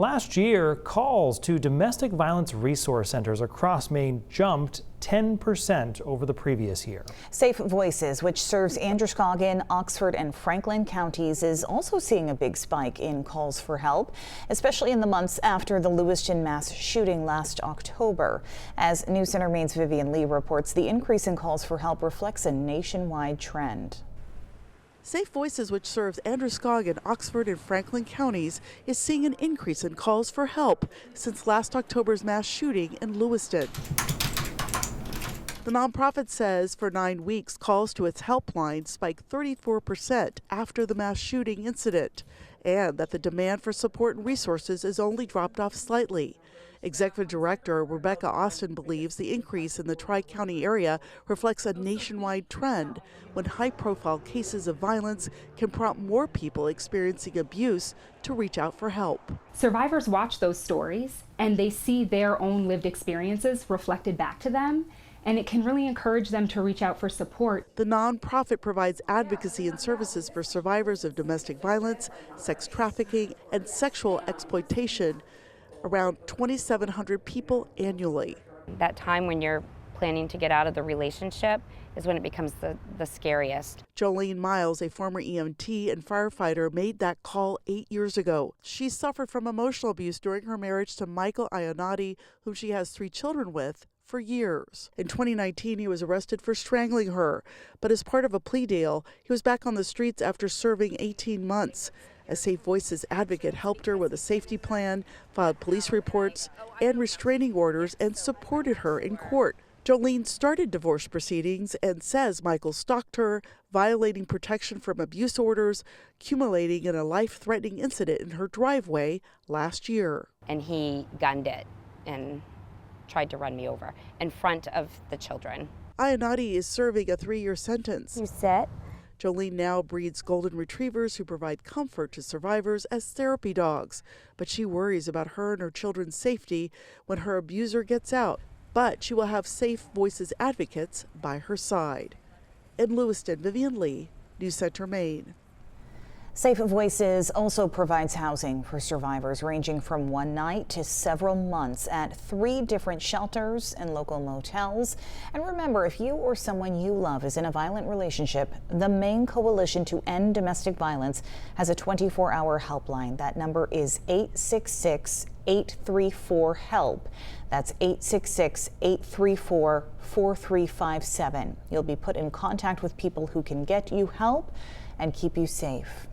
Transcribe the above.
Last year, calls to domestic violence resource centers across Maine jumped 10% over the previous year. Safe Voices, which serves Androscoggin, Oxford, and Franklin counties, is also seeing a big spike in calls for help, especially in the months after the Lewiston mass shooting last October. As News Center Maine's Vivian Lee reports, the increase in calls for help reflects a nationwide trend. Safe Voices, which serves Androscoggin, Oxford, and Franklin counties, is seeing an increase in calls for help since last October's mass shooting in Lewiston. The nonprofit says for 9 weeks, calls to its helpline spiked 34% after the mass shooting incident, and that the demand for support and resources has only dropped off slightly. Executive Director Rebecca Austin believes the increase in the Tri-County area reflects a nationwide trend when high-profile cases of violence can prompt more people experiencing abuse to reach out for help. Survivors watch those stories and they see their own lived experiences reflected back to them, and it can really encourage them to reach out for support. The nonprofit provides advocacy and services for survivors of domestic violence, sex trafficking, and sexual exploitation. Around 2,700 people annually. That time when you're planning to get out of the relationship is when it becomes the scariest. Jolene Miles, a former EMT and firefighter, made that call 8 years ago. She suffered from emotional abuse during her marriage to Michael Ionati, whom she has 3 children with, for years. In 2019, he was arrested for strangling her, but as part of a plea deal, he was back on the streets after serving 18 months. A Safe Voices advocate helped her with a safety plan, filed police reports and restraining orders, and supported her in court. Jolene started divorce proceedings and says Michael stalked her, violating protection from abuse orders, culminating in a life-threatening incident in her driveway last year. And he gunned it and tried to run me over in front of the children. Ionati is serving a 3-year sentence. You sit. Jolene now breeds golden retrievers who provide comfort to survivors as therapy dogs, but she worries about her and her children's safety when her abuser gets out. But she will have Safe Voices advocates by her side. In Lewiston, Vivian Lee, News Center, Maine. Safe Voices also provides housing for survivors ranging from 1 night to several months at 3 different shelters and local motels. And remember, if you or someone you love is in a violent relationship, the Maine Coalition to End Domestic Violence has a 24-hour helpline. That number is 866-834-HELP. That's 866-834-4357. You'll be put in contact with people who can get you help and keep you safe.